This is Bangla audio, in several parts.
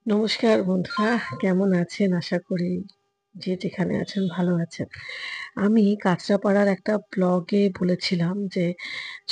নমস্কার বন্ধুরা, কেমন আছেন? আশা করি যে যেখানে আছেন ভালো আছেন। আমি কাঁচরাপাড়ার একটা ব্লগে বলেছিলাম যে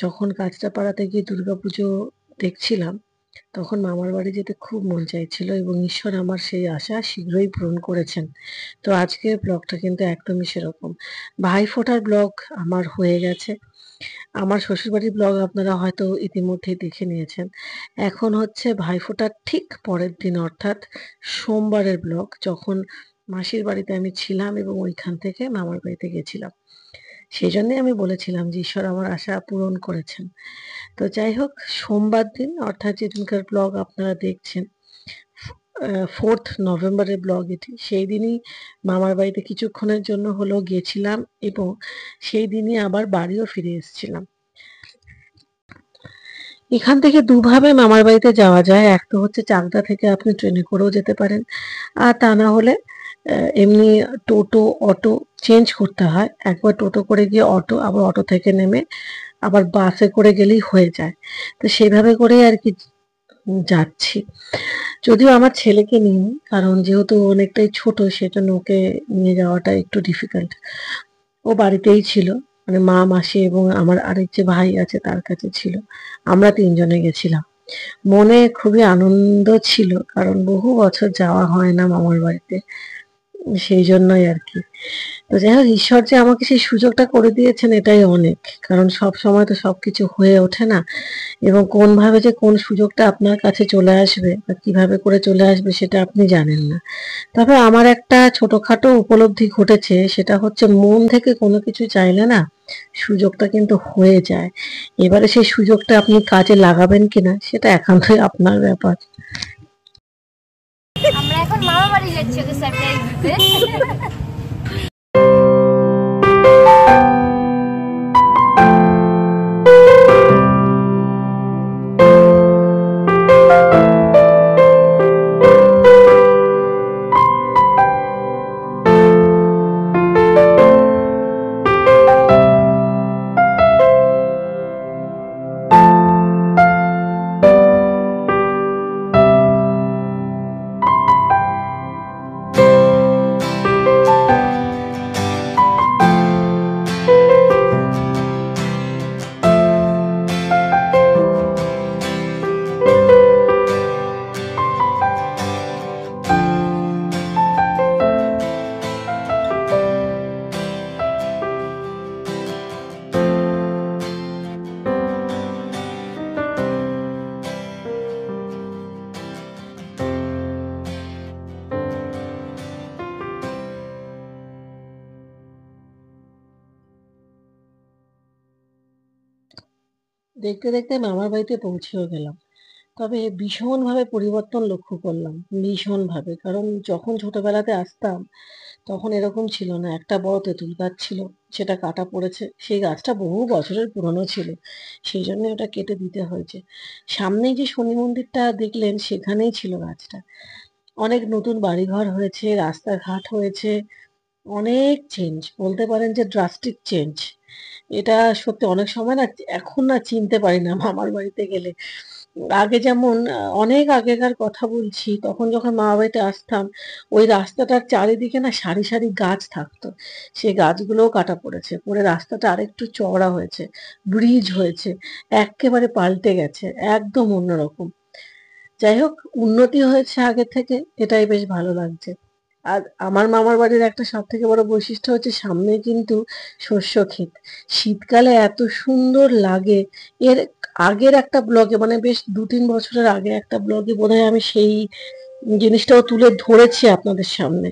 যখন কাঁচরাপাড়াতে গিয়ে দুর্গাপুজো দেখছিলাম, তখন মামার বাড়ি যেতে খুব মন চাইছিল এবং ঈশ্বর আমার সেই আশা শীঘ্রই পূরণ করেছেন। তো আজকের ব্লগটা কিন্তু একদমই সেরকম। ভাইফোঁটার ব্লগ আমার হয়ে গেছে। আমার শ্বশুরবাড়ির ব্লগ আপনারা হয়তো ইতিমধ্যেই দেখে নিয়েছেন। এখন হচ্ছে ভাইফোঁটার ঠিক পরের দিন অর্থাৎ সোমবারের ব্লগ, যখন মাসির বাড়িতে আমি ছিলাম এবং ওইখান থেকে মামার বাড়িতে গেছিলাম। সেজন্যই আমি বলেছিলাম যে ঈশ্বর আমার আশা পূরণ করেছেন। তো যাই হোক, সোমবার দিন অর্থাৎ যেদিনকার ব্লগ আপনারা দেখছেন, 4th নভেম্বরের ব্লগ এটি। সেই দিনই মামার বাড়িতে কিছুক্ষণের জন্য হলেও গেছিলাম এবং সেই দিনই আবার বাড়িও ফিরে এসেছিলাম। এখান থেকে দুভাবে মামার বাড়িতে যাওয়া যায়। এক তো হচ্ছে চাকদা থেকে আপনি ট্রেনে করেও যেতে পারেন, আর তা না হলে এমনি টোটো অটো চেঞ্জ করতে হয়। একবার টোটো করে গিয়ে অটো, আবার অটো থেকে নেমে আবার বাসে করে গেলেই হয়ে যায়। তো সেইভাবে করেই আর কি যাচ্ছি। যদিও আমার ছেলেকে নিইনি, কারণ যেহেতু অনেকটাই ছোট সেজন্য ওকে নিয়ে যাওয়াটা একটু ডিফিকাল্ট। ও বাড়িতেই ছিল, মানে মা মাসি এবং আমার আরেক যে ভাই আছে তার কাছে ছিল। আমরা তিনজনে গেছিলাম। মনে খুবই আনন্দ ছিল, কারণ বহু বছর যাওয়া হয় না মামার বাড়িতে, সেই জন্যই আর কি। তো যাই হোক, ঈশ্বর যে আমাকে সেই সুযোগটা করে দিয়েছেন এটাই অনেক। কারণ সব সময় তো সবকিছু হয়ে ওঠে না, এবং কোন ভাবে যে কোন সুযোগটা আপনার কাছে চলে আসবে বা কিভাবে করে চলে আসবে সেটা আপনি জানেন না। তবে আমার একটা ছোটখাটো উপলব্ধি ঘটেছে, সেটা হচ্ছে মন থেকে কোনো কিছু চাইলে না সুযোগটা কিন্তু হয়ে যায়। এবারে সেই সুযোগটা আপনি কাজে লাগাবেন কিনা সেটা একান্তই আপনার ব্যাপার। আমরা এখন মামা বাড়ি যাচ্ছি ওদের সারপ্রাইজ দিতে। দেখতে দেখতে মামার বাড়িতে পৌঁছেও গেলাম। তবে ভীষণভাবে পরিবর্তন লক্ষ্য করলাম, ভীষণভাবে। কারণ যখন ছোটবেলাতে আসতাম তখন এরকম ছিল না। একটা বড় তেঁতুল গাছ ছিল, সেটা কাটা পড়েছে। সেই গাছটা বহু বছরের পুরনো ছিল, সেই জন্য ওটা কেটে দিতে হয়েছে। সামনেই যে শনি মন্দিরটা দেখলেন সেখানেই ছিল গাছটা। অনেক নতুন বাড়িঘর হয়েছে, রাস্তাঘাট হয়েছে, অনেক চেঞ্জ, বলতে পারেন যে ড্রাস্টিক চেঞ্জ। এটা সত্যি অনেক সময় না, এখন না চিনতে পারি না মামার বাড়িতে গেলে। আগে যেমন অনেক আগেকার কথা বলছি, তখন যখন মামা বাড়িতে আসতাম ওই রাস্তাটার চারিদিকে না সারি সারি গাছ থাকতো। সেই গাছগুলোও কাটা পড়েছে, পরে রাস্তাটা আরেকটু চওড়া হয়েছে, ব্রিজ হয়েছে, একেবারে পাল্টে গেছে, একদম অন্যরকম। যাই হোক, উন্নতি হয়েছে আগে থেকে, এটাই বেশ ভালো লাগছে। আর আমার মামার বাড়ির একটা সব থেকে বড় বৈশিষ্ট্য হচ্ছে সামনে কিন্তু শস্য ক্ষেত। শীতকালে এত সুন্দর লাগে। এর আগের একটা ব্লগে, মানে বেশ 2-3 বছরের আগে একটা ব্লগে বোধহয় আমি সেই জিনিসটাও তুলে ধরেছি আপনাদের সামনে।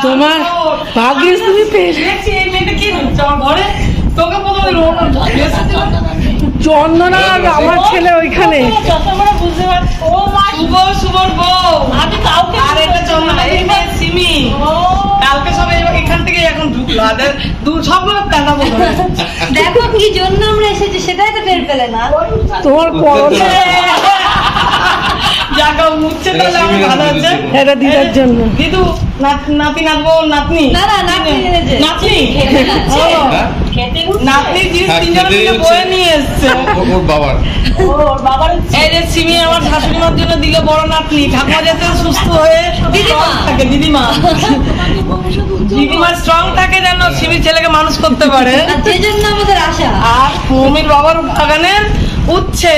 তোমার ভাগ্যে তুমি পেয়েছি। চন্দনা আমার ছেলে ওইখানে কালকে সবাই এখান থেকে এখন ঢুকলো সবগুলো দেখো কি জন্য আমরা এসেছি সেটাই তো টের পেলে না। তোমার পরনে জায়গা মুচ্ছে তাহলে আমার ভালো আছে। এটা দিদার জন্য। দিদু নাতি নাতবো নাতনি না না নাতনি এনেছে। নাতনি খেতে নাতনি জিনিস তিনজনে মিলে বয়ে নিয়ে এসছে ওর বাবার। এই যে সিমি আমার শাশুড়ি মার জন্য দিল বড় নাতনি। ঠাকুমা যাতে সুস্থ হয়ে দিদিমা থাকে দিদিমা দিদিমা স্ট্রং থাকে যেন সিমির ছেলেকে মানুষ করতে পারে। আর যে জন্য আমাদের আশা। আর মমির বাবার বাগানের উচ্ছে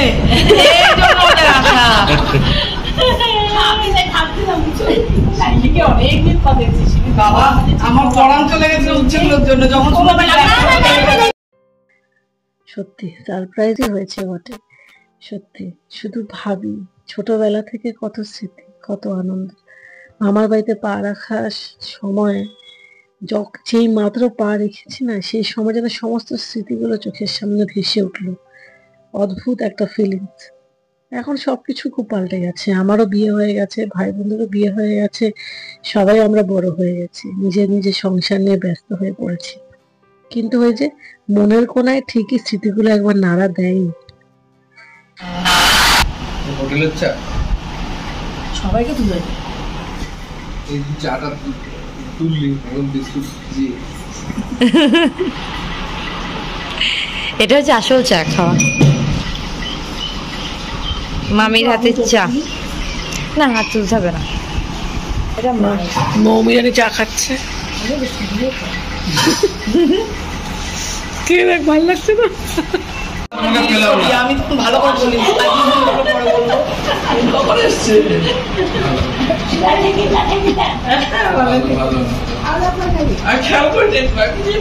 এই জন্য আমাদের আশা। বাবা আমার পড়ান চলে গেছে উচ্ছেগুলোর জন্য যখন সত্যি সারপ্রাইজই হয়েছে বটে। সত্যি শুধু ভাবি ছোটবেলা থেকে কত স্মৃতি, কত আনন্দ। মামার বাড়িতে পা রাখার সময় যেই মাত্র পা রেখেছি না, সেই সময় যেন সমস্ত স্মৃতিগুলো চোখের সামনে ভেসে উঠলো। অদ্ভুত একটা ফিলিংস। এখন সবকিছু খুব পাল্টে গেছে। আমারও বিয়ে হয়ে গেছে, ভাই বোনেরও বিয়ে হয়ে গেছে, সবাই আমরা বড় হয়ে গেছি, নিজের নিজের সংসার নিয়ে ব্যস্ত হয়ে পড়েছি। কিন্তু ওই যে মনের কোনায় ঠিকই স্মৃতিগুলো একবার নাড়া দেয়। হোটেলের চা সবাইকে তুলে এই চাটা তুললি এখন বিস্কুট দিয়ে এটা হচ্ছে আসল চা খাওয়া। মামির হাতের চা। না হাত তুলতে হবে না। এটা মৌমি জানি চা খাচ্ছে। কে দেখ ভালো লাগছে না? আমি তখন ভালো করে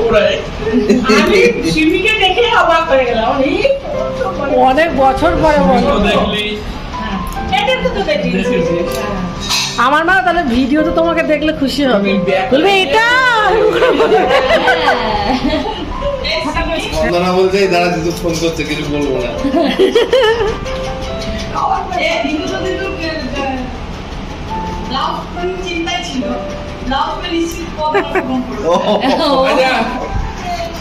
বলি সিমিকে দেখে অবাক হয়ে গেলাম। অনেক বছর পরে বলো। আমার মা তাহলে ভিডিও তো তোমাকে দেখলে খুশি হবে, বলবে এটা বন্দনা বলছে দাঁড়া দিদু ফোন করছে, কিছু বলবো না। চিন্তায় ছিল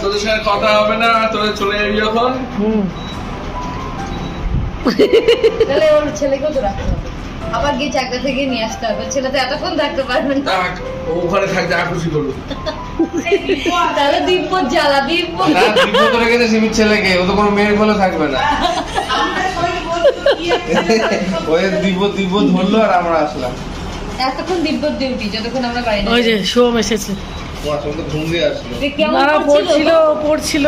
তোদের সঙ্গে কথা হবে না, তোদের চলে যাবি যখন। তাহলে ওর ছেলেকেও তো রাখতে হবে, আবার গিয়ে চাকরি থেকে নিয়ে আসতে হবে। ছেলে তো এতক্ষণ থাকতে পারবে না। ওখানে থাক, যা খুশি করুক। তাহলে দিব্যর জ্বালা দিব্য বিপদ রেখেছে সিমির ছেলেকে, ও তো কোনো মেয়ের বলে থাকবে না। ওই দিব্য ধরলো আর আমরা আসলাম। এতক্ষণ দিব্যর ডিউটি যতক্ষণ আমরা বাড়ি ওই যে সোম এসেছে। ঘুম দিয়ে আসলো। না পড়ছিল।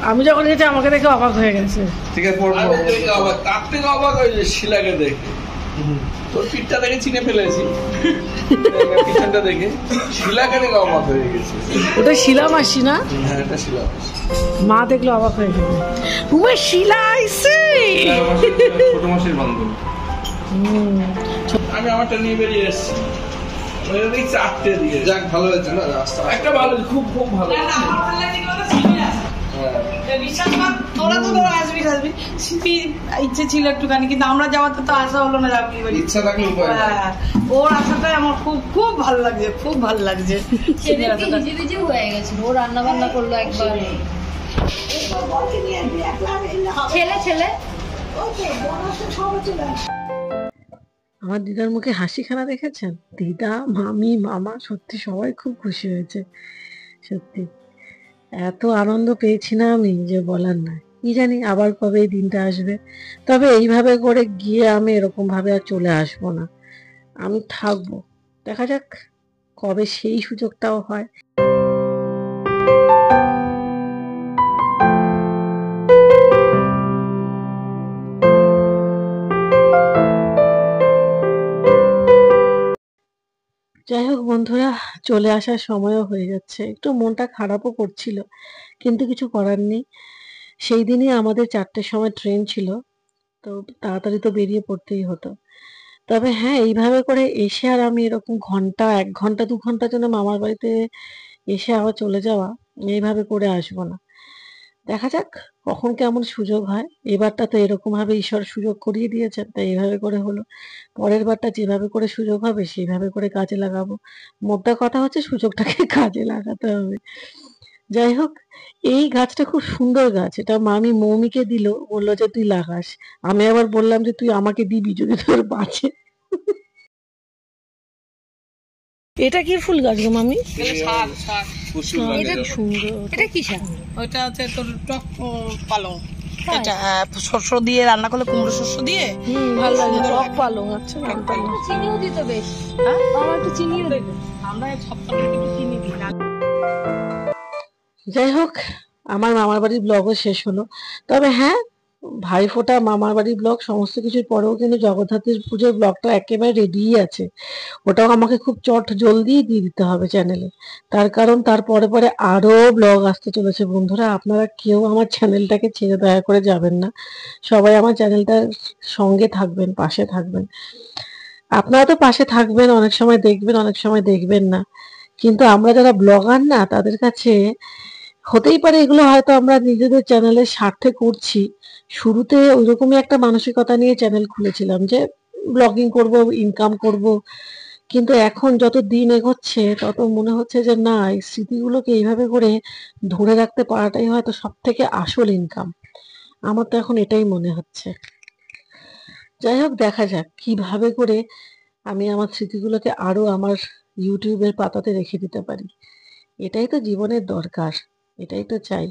আমি যখন গেছি আমাকে দেখে অবাক হয়ে গেছে। ঠিক আছে পড়বো। তার থেকে অবাক হয়েছে শিলাকে দেখে। তোর পিঠটা দেখে চিনে ফেলেছি, পিছনটা দেখে শিলাকে দেখে অবাক হয়ে গেছে। ওটা শিলা মাসি না? হ্যাঁ এটা শিলা মাসি। মা দেখলো অবাক হয়ে গেছে, উমা শিলা আইছে। ছোট মাসির বান্ধব। আমি আমারটা নিয়ে বেরিয়ে এসেছি। চারটে দিয়ে যাক ভালো হয়েছে না রাস্তা, একটা ভালো, খুব খুব ভালো। বিশ্বাস কর, তোরা তো তোরা আসবি ইচ্ছে ছিল একটুখানি, কিন্তু আমরা যাওয়াতে তো আশা হলো না। যাবি ইচ্ছা থাকলে উপায় নাই। ওর আশাটাই আমার খুব খুব ভালো লাগছে, খুব ভালো লাগছে। নিজে হয়ে গেছিল। ও রান্না বান্না করলো একবার। ছেলে আমার দিদার মুখে হাসিখানা দেখেছেন? দিদা, মামি, মামা সত্যি সবাই খুব খুশি হয়েছে। সত্যি এত আনন্দ পেয়েছি না আমি যে বলার নাই। কি জানি আবার কবে এই দিনটা আসবে। তবে এইভাবে করে গিয়ে আমি এরকম ভাবে আর চলে আসবো না, আমি থাকবো। দেখা যাক কবে সেই সুযোগটাও হয়। যাই হোক বন্ধুরা, চলে আসার সময়ও হয়ে যাচ্ছে। একটু মনটা খারাপও করছিল, কিন্তু কিছু করার নেই। সেই দিনই আমাদের 4টের সময় ট্রেন ছিল, তো তাড়াতাড়ি তো বেরিয়ে পড়তেই হতো। তবে হ্যাঁ, এইভাবে করে এসে আর আমি এরকম ঘন্টা ১ ঘন্টা ২ ঘন্টার জন্য মামার বাড়িতে এসে আবার চলে যাওয়া, এইভাবে করে আসবো না। দেখা যাক কখন কেমন সুযোগ হয়। এবারটা তো এরকমভাবে ঈশ্বর সুযোগ করিয়ে দিয়েছেন, তাই এভাবে করে হলো। পরের বারটা যেভাবে করে সুযোগ হবে সেভাবে করে কাজে লাগাবো। মোদ্দা কথা হচ্ছে সুযোগটাকে কাজে লাগাতে হবে। যাই হোক, এই গাছটা খুব সুন্দর গাছ। এটা মামি মৌমিকে দিল, বলল যে, "তুই লাগাস।" আমি আবার বললাম যে, "তুই আমাকে দিবি যদি তোর বাঁচে।" এটা কি ফুল গাছ গো মামি? শাক শাক এটা সুন্দর। এটা কি শাক? ওইটা হচ্ছে তোর টক পালং। এটা শস্য দিয়ে রান্না করলে, কুমড়ো শস্য দিয়ে ভালো লাগে। টক পালং, আচ্ছা জানতাম না। চিনিও দিত বেশ। হ্যাঁ? বাবা একটু চিনিও দিত। আমরা সপ্তাহে একটু চিনি দিই না। যাই হোক, আমার মামার বাড়ির ব্লগও শেষ হলো। তবে হ্যাঁ, ভাইফোঁটা, মামার বাড়ির ব্লগ সমস্ত কিছুর পরেও কিন্তু জগদ্ধাত্রীর পুজোর ব্লগটা একেবারে রেডিই আছে। ওটাও আমাকে খুব চট জলদি দিয়ে দিতে হবে চ্যানেলে। তার কারণ তার পরে আরো ব্লগ আসতে চলেছে বন্ধুরা। আপনারা কেউ আমার চ্যানেলটাকে ছেড়ে দয়া করে যাবেন না। সবাই আমার চ্যানেলটার সঙ্গে থাকবেন, পাশে থাকবেন। আপনারা তো পাশে থাকবেন, অনেক সময় দেখবেন, অনেক সময় দেখবেন না। কিন্তু আমরা যারা ব্লগার না, তাদের কাছে হতেই পারে এগুলো হয়তো আমরা নিজেদের চ্যানেলের স্বার্থে করছি। শুরুতে ওইরকমই একটা মানসিকতা নিয়ে চ্যানেল খুলেছিলাম যে ব্লগিং করব, ইনকাম করব। কিন্তু এখন যত দিন এগোচ্ছে তত মনে হচ্ছে যে না, এই স্মৃতিগুলোকে এইভাবে করে ধরে রাখতে পারাটাই হয়তো সবথেকে আসল ইনকাম। আমার তো এখন এটাই মনে হচ্ছে। যাই হোক, দেখা যাক কিভাবে করে আমি আমার স্মৃতিগুলোকে আরো আমার ইউটিউবের পাতাতে রেখে দিতে পারি। এটাই তো জীবনের দরকার, এটাই তো চাই।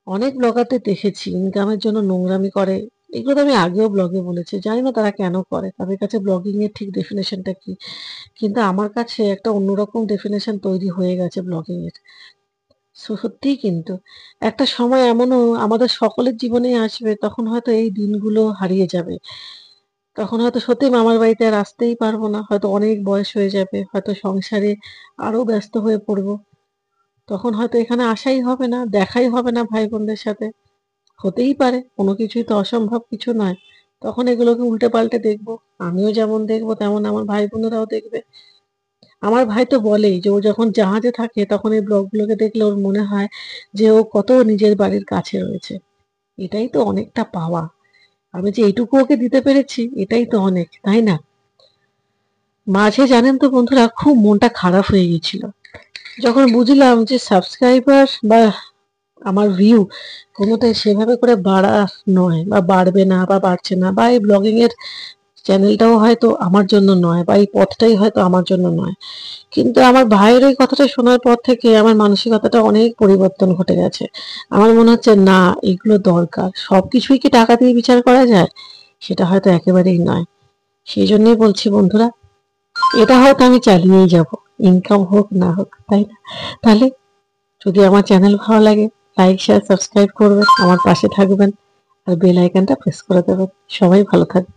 অনেক ব্লগারদের দেখেছি ইনকামের জন্য নোংরামি করে। এগুলো তো আমি আগেও ব্লগে বলেছি, জানি না তারা কেন করে, তাদের কাছে ব্লগিং এর ঠিক ডেফিনেশনটা কি। কিন্তু আমার কাছে একটা অন্যরকম ডেফিনেশন তৈরি হয়ে গেছে ব্লগিং এর। সত্যিই কিন্তু একটা সময় এমনও আমাদের সকলের জীবনে আসবে, তখন হয়তো এই দিনগুলো হারিয়ে যাবে। তখন হয়তো সত্যি মামার বাড়িতে আর আসতেই পারবো না, হয়তো অনেক বয়স হয়ে যাবে, হয়তো সংসারে আরো ব্যস্ত হয়ে পড়বো। তখন হয়তো এখানে আসাই হবে না, দেখাই হবে না ভাই বোনদের সাথে। হতেই পারে, কোনো কিছুই তো অসম্ভব কিছু নয়। তখন এগুলোকে উল্টে পাল্টে দেখবো। আমিও যেমন দেখবো তেমন আমার ভাই বোনেরাও দেখবে। আমার ভাই তো বলেই যে ও যখন জাহাজে থাকে তখন এই ব্লগগুলোকে দেখলে ওর মনে হয় যে ও কত নিজের বাড়ির কাছে রয়েছে। এটাই তো অনেকটা পাওয়া। আমি যে এইটুকু ওকে দিতে পেরেছি, এটাই তো অনেক, তাই না? মাঝে জানেন তো বন্ধুরা, খুব মনটা খারাপ হয়ে গেছিল যখন বুঝলাম যে সাবস্ক্রাইবার বা আমার ভিউ কোনোটাই সেভাবে করে বাড়া নয়, বা বাড়বে না, বা বাড়ছে না, বা এই ব্লগিং এর চ্যানেলটাও হয়তো আমার জন্য নয়, বা এই পথটাই হয়তো আমার জন্য নয়। কিন্তু আমার ভাইয়ের এই কথাটা শোনার পর থেকে আমার মানসিকতাটা অনেক পরিবর্তন ঘটে গেছে। আমার মনে হচ্ছে না, এগুলো দরকার। সবকিছুই কি টাকা দিয়ে বিচার করা যায়? সেটা হয়তো একেবারেই নয়। সেই জন্যই বলছি বন্ধুরা, এটা হয়তো আমি চালিয়েই যাব, ইনকাম হোক না হোক, তাই না? তাহলে যদি আমার চ্যানেল ভালো লাগে, লাইক শেয়ার সাবস্ক্রাইব করবেন, আমার পাশে থাকবেন, আর বেল আইকনটা প্রেস করে দেবেন। সবাই ভালো থাকবেন।